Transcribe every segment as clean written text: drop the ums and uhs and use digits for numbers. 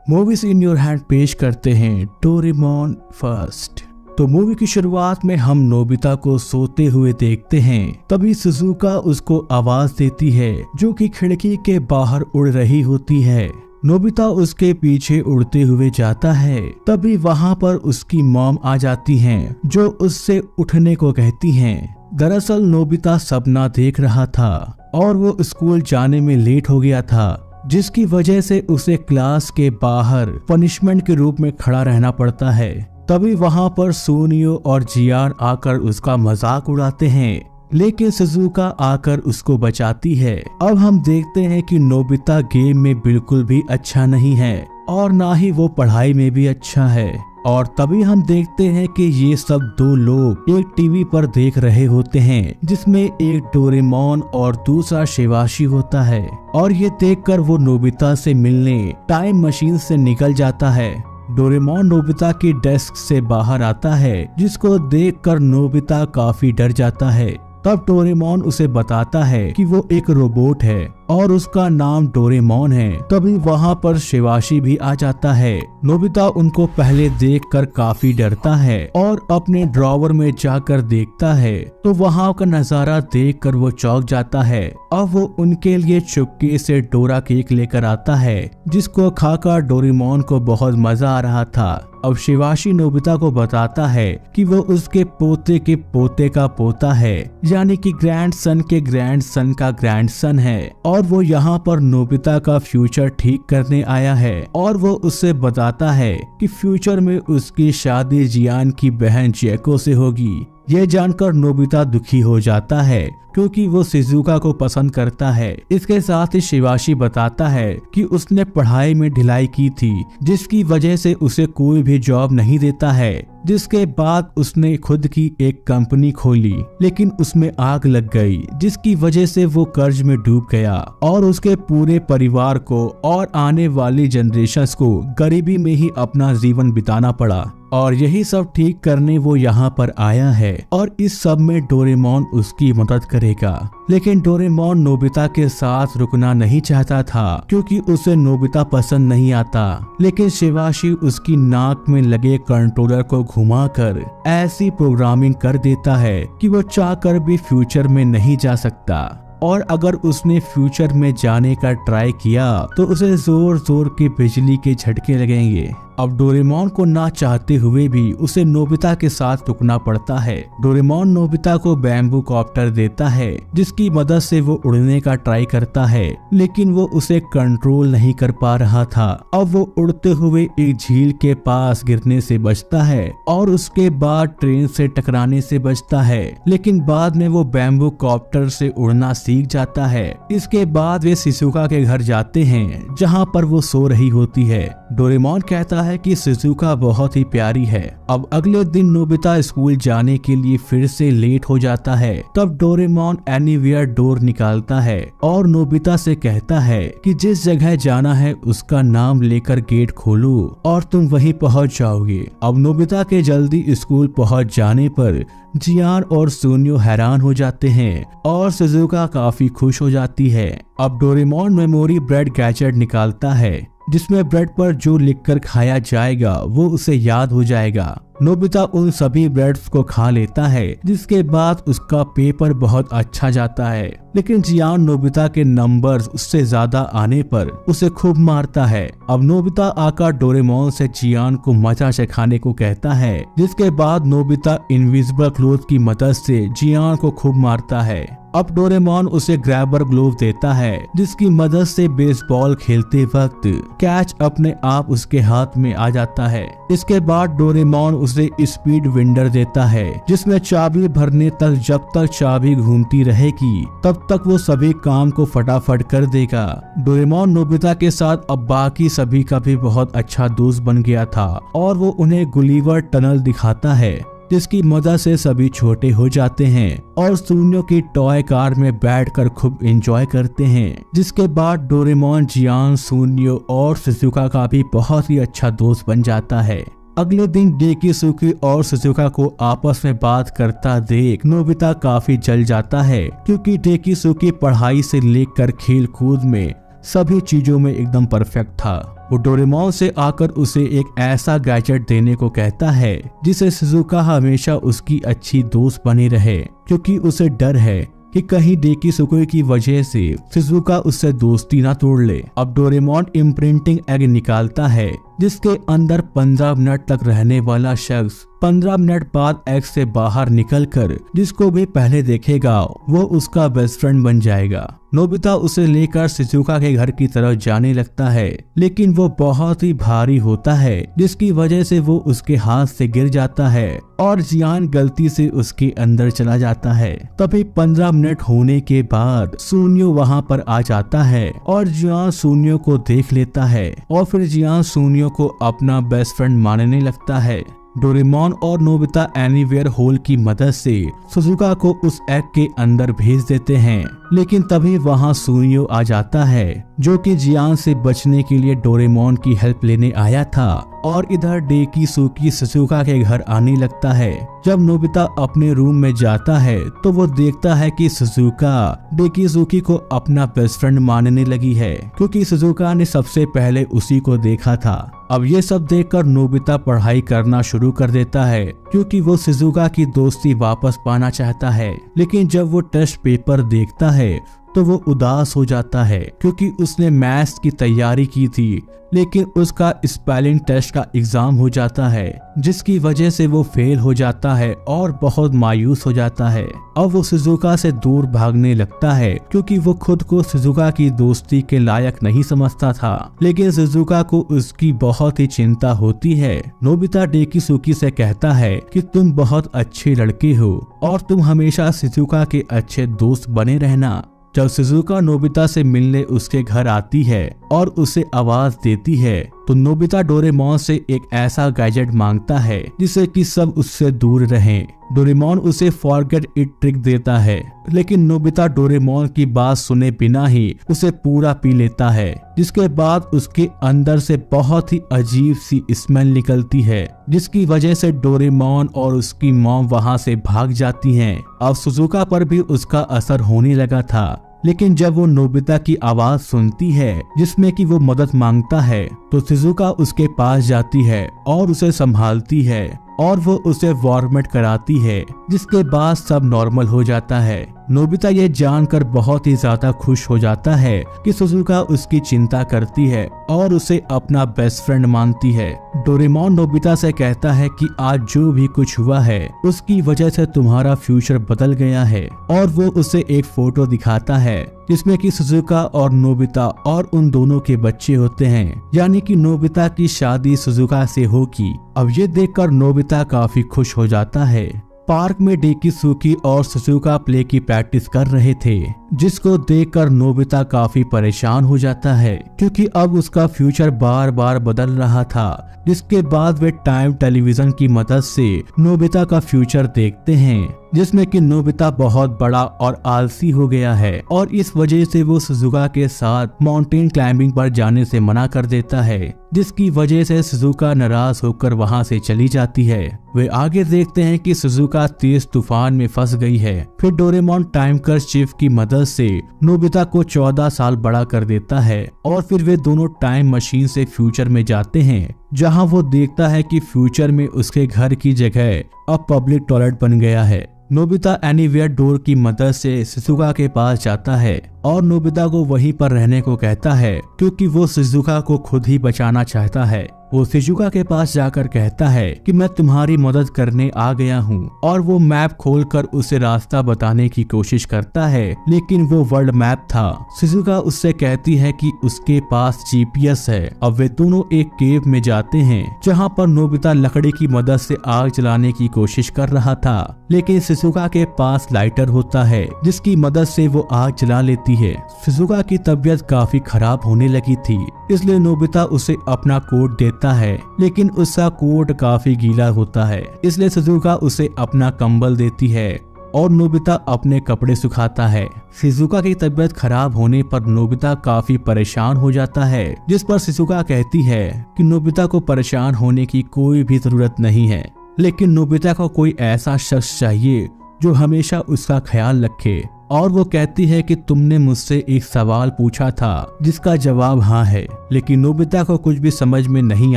Movies in your hand पेश करते हैं डोरेमोन फर्स्ट। तो मूवी की शुरुआत में हम नोबिता को सोते हुए देखते हैं। तभी शिजुका उसको आवाज देती है जो कि खिड़की के बाहर उड़ रही होती है। नोबिता उसके पीछे उड़ते हुए जाता है। तभी वहाँ पर उसकी मॉम आ जाती हैं जो उससे उठने को कहती हैं। दरअसल नोबिता सपना देख रहा था और वो स्कूल जाने में लेट हो गया था, जिसकी वजह से उसे क्लास के बाहर पनिशमेंट के रूप में खड़ा रहना पड़ता है। तभी वहाँ पर सुनियो और जियान आकर उसका मजाक उड़ाते हैं, लेकिन शिजुका आकर उसको बचाती है। अब हम देखते हैं कि नोबिता गेम में बिल्कुल भी अच्छा नहीं है और ना ही वो पढ़ाई में भी अच्छा है। और तभी हम देखते हैं कि ये सब दो लोग एक टीवी पर देख रहे होते हैं, जिसमें एक डोरेमोन और दूसरा शिवाशी होता है। और ये देखकर वो नोबिता से मिलने टाइम मशीन से निकल जाता है। डोरेमोन नोबिता की डेस्क से बाहर आता है, जिसको देखकर नोबिता काफी डर जाता है। तब डोरेमोन उसे बताता है कि वो एक रोबोट है और उसका नाम डोरेमोन है। तभी वहाँ पर शिवाशी भी आ जाता है। नोबिता उनको पहले देखकर काफी डरता है और अपने ड्रॉवर में जाकर देखता है तो वहाँ का नजारा देखकर वो चौंक जाता है। अब वो उनके लिए चुपके से डोरा केक लेकर आता है, जिसको खाकर डोरेमोन को बहुत मजा आ रहा था। अब शिवाशी नोबिता को बताता है कि वो उसके पोते के पोते का पोता है, यानी कि ग्रैंडसन के ग्रैंडसन का ग्रैंडसन है। और वो यहाँ पर नोबिता का फ्यूचर ठीक करने आया है और वो उससे बताता है कि फ्यूचर में उसकी शादी जियान की बहन जैको से होगी। ये जानकर नोबिता दुखी हो जाता है क्योंकि वो शिजुका को पसंद करता है। इसके साथ ही शिवाशी बताता है कि उसने पढ़ाई में ढिलाई की थी, जिसकी वजह से उसे कोई भी जॉब नहीं देता है। जिसके बाद उसने खुद की एक कंपनी खोली, लेकिन उसमें आग लग गई, जिसकी वजह से वो कर्ज में डूब गया और उसके पूरे परिवार को और आने वाली जनरेशंस को गरीबी में ही अपना जीवन बिताना पड़ा। और यही सब ठीक करने वो यहाँ पर आया है और इस सब में डोरेमोन उसकी मदद करेगा। लेकिन डोरेमोन नोबिता के साथ रुकना नहीं चाहता था क्योंकि उसे नोबिता पसंद नहीं आता। लेकिन शिवाशी उसकी नाक में लगे कंट्रोलर को घुमाकर ऐसी प्रोग्रामिंग कर देता है कि वो चाहकर भी फ्यूचर में नहीं जा सकता। और अगर उसने फ्यूचर में जाने का ट्राई किया तो उसे जोर जोर के बिजली के झटके लगेंगे। अब डोरेमोन को ना चाहते हुए भी उसे नोबिता के साथ रुकना पड़ता है। डोरेमोन नोबिता को बैम्बू कॉप्टर देता है, जिसकी मदद से वो उड़ने का ट्राई करता है, लेकिन वो उसे कंट्रोल नहीं कर पा रहा था। अब वो उड़ते हुए एक झील के पास गिरने से बचता है और उसके बाद ट्रेन से टकराने से बचता है। लेकिन बाद में वो बैम्बू कॉप्टर से उड़ना सीख जाता है। इसके बाद वे शिजुका के घर जाते हैं, जहाँ पर वो सो रही होती है। डोरेमोन कहता है कि शिजुका बहुत ही प्यारी है। अब अगले दिन नोबिता स्कूल जाने के लिए फिर से लेट हो जाता है। तब डोरेमोन एनीवेयर डोर निकालता है और नोबिता से कहता है कि जिस जगह जाना है उसका नाम लेकर गेट खोलो और तुम वहीं पहुंच जाओगे। अब नोबिता के जल्दी स्कूल पहुंच जाने पर जियान और सुनियो हैरान हो जाते हैं और शिजुका काफी खुश हो जाती है। अब डोरेमोन मेमोरी ब्रेड गैजेट निकालता है, जिसमें ब्रेड पर जो लिखकर खाया जाएगा वो उसे याद हो जाएगा। नोबिता उन सभी ब्रेड्स को खा लेता है, जिसके बाद उसका पेपर बहुत अच्छा जाता है। लेकिन जियान नोबिता के नंबर्स उससे ज्यादा आने पर उसे खूब मारता है। अब नोबिता आकर डोरेमोन से जियान को मजा चखाने को कहता है, जिसके बाद नोबिता इनविजिबल क्लोथ की मदद से जियान को खूब मारता है। अब डोरेमोन उसे ग्रैबर ग्लोव देता है, जिसकी मदद से बेसबॉल खेलते वक्त कैच अपने आप उसके हाथ में आ जाता है। इसके बाद डोरेमोन उसे स्पीड विंडर देता है, जिसमें चाबी भरने तक जब तक चाबी घूमती रहेगी तब तक वो सभी काम को फटाफट कर देगा। डोरेमोन नोबिता के साथ अब बाकी सभी का भी बहुत अच्छा दोस्त बन गया था और वो उन्हें गुलिवर टनल दिखाता है, जिसकी मदद से सभी छोटे हो जाते हैं और सुनियो की टॉय कार में बैठकर खूब एंजॉय करते हैं। जिसके बाद डोरेमोन जियान, सुनियो और शिजुका का भी बहुत ही अच्छा दोस्त बन जाता है। अगले दिन डेकिसुकी और शिजुका को आपस में बात करता देख नोबिता काफी जल जाता है, क्योंकि डेकिसुकी पढ़ाई से लेकर खेल कूद में सभी चीजों में एकदम परफेक्ट था। वो डोरेमोन से आकर उसे एक ऐसा गैजेट देने को कहता है जिसे शिजुका हमेशा उसकी अच्छी दोस्त बनी रहे, क्योंकि उसे डर है कि कहीं डेकिसुको की वजह से शिजुका उससे दोस्ती ना तोड़ ले। अब डोरेमोन इम्प्रिंटिंग एग निकालता है जिसके अंदर 15 मिनट तक रहने वाला शख्स 15 मिनट बाद एग से बाहर निकलकर जिसको भी पहले देखेगा वो उसका बेस्ट फ्रेंड बन जाएगा। नोबिता उसे लेकर शिजुका के घर की तरफ जाने लगता है, लेकिन वो बहुत ही भारी होता है जिसकी वजह से वो उसके हाथ से गिर जाता है और जियान गलती से उसके अंदर चला जाता है। तभी 15 मिनट होने के बाद सुनियो वहाँ पर आ जाता है और जियान सुनियो को देख लेता है और फिर जियान सुनियो को अपना बेस्ट फ्रेंड मानने लगता है। डोरेमोन और नोबिता एनीवेयर होल की मदद से शिजुका को उस एग के अंदर भेज देते हैं, लेकिन तभी वहां सुनियो आ जाता है जो कि जियान से बचने के लिए डोरेमोन की हेल्प लेने आया था और इधर डेकिसुकी शिजुका के घर आने लगता है। जब नोबिता अपने रूम में जाता है तो वो देखता है कि शिजुका डेकिसुकी को अपना बेस्ट फ्रेंड मानने लगी है, क्योंकि शिजुका ने सबसे पहले उसी को देखा था। अब ये सब देखकर नोबिता पढ़ाई करना शुरू कर देता है, क्योंकि वो शिजुका की दोस्ती वापस पाना चाहता है। लेकिन जब वो टेस्ट पेपर देखता है तो वो उदास हो जाता है, क्योंकि उसने मैथ्स की तैयारी की थी लेकिन उसका स्पेलिंग टेस्ट का एग्जाम हो जाता है, जिसकी वजह से वो फेल हो जाता है और बहुत मायूस हो जाता है। अब वो शिजुका से दूर भागने लगता है, क्योंकि वो खुद को शिजुका की दोस्ती के लायक नहीं समझता था, लेकिन शिजुका को उसकी बहुत ही चिंता होती है। नोबिता डेकिसुकी से कहता है कि तुम बहुत अच्छे लड़के हो और तुम हमेशा शिजुका के अच्छे दोस्त बने रहना। जब शिजुका नोबिता से मिलने उसके घर आती है और उसे आवाज देती है तो नोबिता डोरेमोन से एक ऐसा गैजेट मांगता है जिससे कि सब उससे दूर रहें। डोरेमोन उसे फॉरगेट इट ट्रिक देता है, लेकिन नोबिता डोरेमोन की बात सुने बिना ही उसे पूरा पी लेता है, जिसके बाद उसके अंदर से बहुत ही अजीब सी स्मेल निकलती है, जिसकी वजह से डोरेमोन और उसकी मॉम वहां से भाग जाती हैं। अब शिजुका पर भी उसका असर होने लगा था, लेकिन जब वो नोबिता की आवाज सुनती है जिसमें कि वो मदद मांगता है तो शिजुका उसके पास जाती है और उसे संभालती है और वो उसे वॉर्मेट कराती है, जिसके बाद सब नॉर्मल हो जाता है। नोबिता ये जानकर बहुत ही ज्यादा खुश हो जाता है कि शिजुका उसकी चिंता करती है और उसे अपना बेस्ट फ्रेंड मानती है। डोरेमोन नोबिता से कहता है कि आज जो भी कुछ हुआ है उसकी वजह से तुम्हारा फ्यूचर बदल गया है, और वो उसे एक फोटो दिखाता है जिसमें कि शिजुका और नोबिता और उन दोनों के बच्चे होते हैं, यानी कि नोबिता की शादी शिजुका से होगी। अब ये देखकर नोबिता काफी खुश हो जाता है। पार्क में डेकिसुकी और शिजुका प्ले की प्रैक्टिस कर रहे थे, जिसको देखकर नोबिता काफी परेशान हो जाता है, क्योंकि अब उसका फ्यूचर बार बार बदल रहा था। जिसके बाद वे टाइम टेलीविजन की मदद से नोबिता का फ्यूचर देखते हैं, जिसमें कि नोबिता बहुत बड़ा और आलसी हो गया है और इस वजह से वो शिजुका के साथ माउंटेन क्लाइंबिंग पर जाने से मना कर देता है, जिसकी वजह से शिजुका नाराज होकर वहां से चली जाती है। वे आगे देखते हैं कि शिजुका तेज तूफान में फंस गई है। फिर डोरेमोन टाइम कर्चिफ की मदद से नोबिता को 14 साल बड़ा कर देता है और फिर वे दोनों टाइम मशीन से फ्यूचर में जाते हैं, जहां वो देखता है कि फ्यूचर में उसके घर की जगह अब पब्लिक टॉयलेट बन गया है। नोबिता एनीवेयर डोर की मदद से शिजुका के पास जाता है और नोबिता को वहीं पर रहने को कहता है, क्योंकि वो शिजुका को खुद ही बचाना चाहता है। वो शिजुका के पास जाकर कहता है कि मैं तुम्हारी मदद करने आ गया हूँ, और वो मैप खोलकर उसे रास्ता बताने की कोशिश करता है, लेकिन वो वर्ल्ड मैप था। शिजुका उससे कहती है कि उसके पास जीपीएस है। अब वे दोनों एक केव में जाते हैं, जहाँ पर नोबिता लकड़ी की मदद से आग जलाने की कोशिश कर रहा था, लेकिन शिजुका के पास लाइटर होता है जिसकी मदद से वो आग जला लेती है। शिजुका की तबीयत काफी खराब होने लगी थी, इसलिए नोबिता उसे अपना कोट देता है, लेकिन उसका कोट काफी गीला होता है, इसलिए शिजुका उसे अपना कंबल देती है और नोबिता अपने कपड़े सुखाता है। शिजुका की तबीयत खराब होने पर नोबिता काफी परेशान हो जाता है, जिस पर शिजुका कहती है कि नोबिता को परेशान होने की कोई भी जरूरत नहीं है, लेकिन नोबिता को कोई ऐसा शख्स चाहिए जो हमेशा उसका ख्याल रखे। और वो कहती है कि तुमने मुझसे एक सवाल पूछा था जिसका जवाब हाँ है, लेकिन नोबिता को कुछ भी समझ में नहीं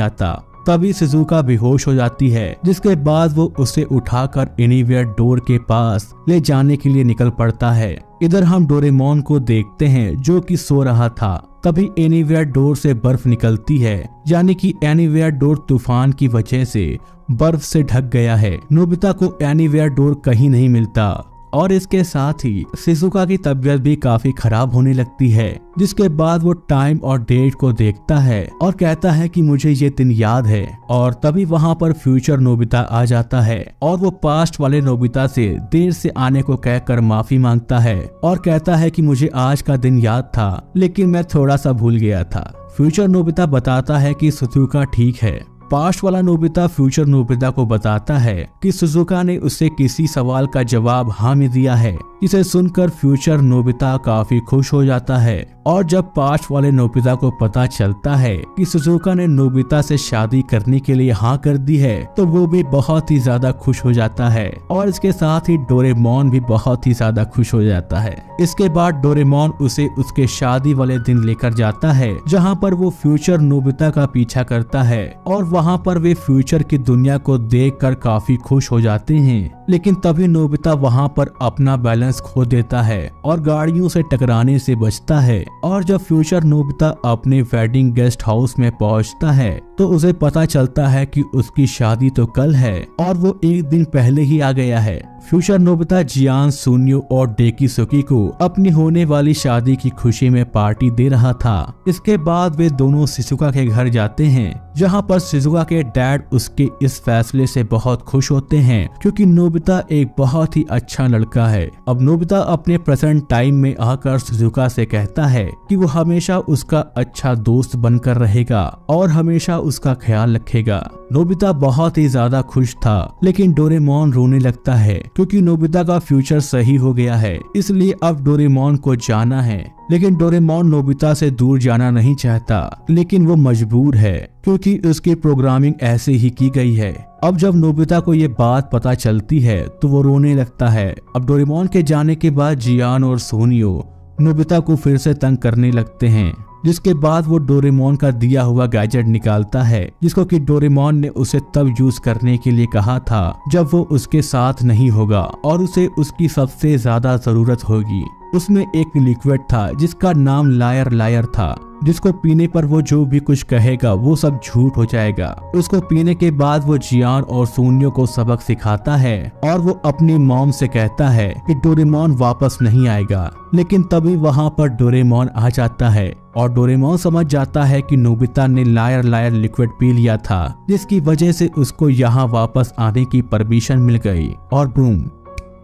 आता। तभी शिजुका बेहोश हो जाती है, जिसके बाद वो उसे उठाकर एनीवेयर डोर के पास ले जाने के लिए निकल पड़ता है। इधर हम डोरेमोन को देखते हैं जो कि सो रहा था। तभी एनीवेयर डोर से बर्फ निकलती है, यानी कि एनीवेयर डोर तूफान की वजह से बर्फ से ढक गया है। नोबिता को एनीवेयर डोर कहीं नहीं मिलता और इसके साथ ही शिजुका की तबीयत भी काफी खराब होने लगती है, जिसके बाद वो टाइम और डेट को देखता है और कहता है कि मुझे ये दिन याद है। और तभी वहाँ पर फ्यूचर नोबिता आ जाता है और वो पास्ट वाले नोबिता से देर से आने को कहकर माफी मांगता है और कहता है कि मुझे आज का दिन याद था, लेकिन मैं थोड़ा सा भूल गया था। फ्यूचर नोबिता बताता है कि शिजुका ठीक है। पास्ट वाला नोबिता फ्यूचर नोबिता को बताता है कि शिजुका ने उसे किसी सवाल का जवाब हाँ में दिया है। इसे सुनकर फ्यूचर नोबिता काफी खुश हो जाता है। और जब पास्ट वाले नोबिता को पता चलता है कि शिजुका ने नोबिता से शादी करने के लिए हाँ कर दी है, तो वो भी बहुत ही ज्यादा खुश हो जाता है और इसके साथ ही डोरेमोन भी बहुत ही ज्यादा खुश हो जाता है। इसके बाद डोरेमोन उसे उसके शादी वाले दिन लेकर जाता है, जहाँ पर वो फ्यूचर नोबिता का पीछा करता है और वहाँ पर वे फ्यूचर की दुनिया को देखकर काफी खुश हो जाते हैं। लेकिन तभी नोबिता वहाँ पर अपना बैलेंस खो देता है और गाड़ियों से टकराने से बचता है। और जब फ्यूचर नोबिता अपने वेडिंग गेस्ट हाउस में पहुँचता है तो उसे पता चलता है कि उसकी शादी तो कल है और वो एक दिन पहले ही आ गया है। फ्यूचर नोबिता जियान, सुनियो और डेकिसुकी को अपनी होने वाली शादी की खुशी में पार्टी दे रहा था। इसके बाद वे दोनों शिजुका के घर जाते हैं, जहां पर शिजुका के डैड उसके इस फैसले से बहुत खुश होते हैं क्योंकि नोबिता एक बहुत ही अच्छा लड़का है। अब नोबिता अपने प्रेजेंट टाइम में आकर शिजुका से कहता है कि वो हमेशा उसका अच्छा दोस्त बनकर रहेगा और हमेशा उसका ख्याल रखेगा। नोबिता बहुत ही ज्यादा खुश था, लेकिन डोरेमोन रोने लगता है क्योंकि नोबिता का फ्यूचर सही हो गया है, इसलिए अब डोरेमोन को जाना है। लेकिन डोरेमोन नोबिता से दूर जाना नहीं चाहता, लेकिन वो मजबूर है क्योंकि उसकी प्रोग्रामिंग ऐसे ही की गई है। अब जब नोबिता को ये बात पता चलती है तो वो रोने लगता है। अब डोरेमोन के जाने के बाद जियान और सोनियो नोबिता को फिर से तंग करने लगते हैं, जिसके बाद वो डोरेमोन का दिया हुआ गैजेट निकालता है, जिसको कि डोरेमोन ने उसे तब यूज करने के लिए कहा था जब वो उसके साथ नहीं होगा और उसे उसकी सबसे ज्यादा जरूरत होगी। उसमें एक लिक्विड था जिसका नाम लायर लायर था, जिसको पीने पर वो जो भी कुछ कहेगा वो सब झूठ हो जाएगा। उसको पीने के बाद वो जियान और सोनियो को सबक सिखाता है और वो अपनी मॉम से कहता है कि डोरेमोन वापस नहीं आएगा। लेकिन तभी वहाँ पर डोरेमोन आ जाता है और डोरेमोन समझ जाता है कि नोबिता ने लायर लायर लिक्विड पी लिया था, जिसकी वजह से उसको यहाँ वापस आने की परमिशन मिल गई। और बूम,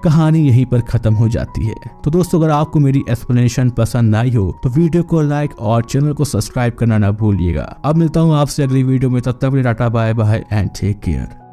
कहानी यहीं पर खत्म हो जाती है। तो दोस्तों, अगर आपको मेरी एक्सप्लेनेशन पसंद आई हो तो वीडियो को लाइक और चैनल को सब्सक्राइब करना ना भूलिएगा। अब मिलता हूँ आपसे अगली वीडियो में, तब तक tata bye bye and take care.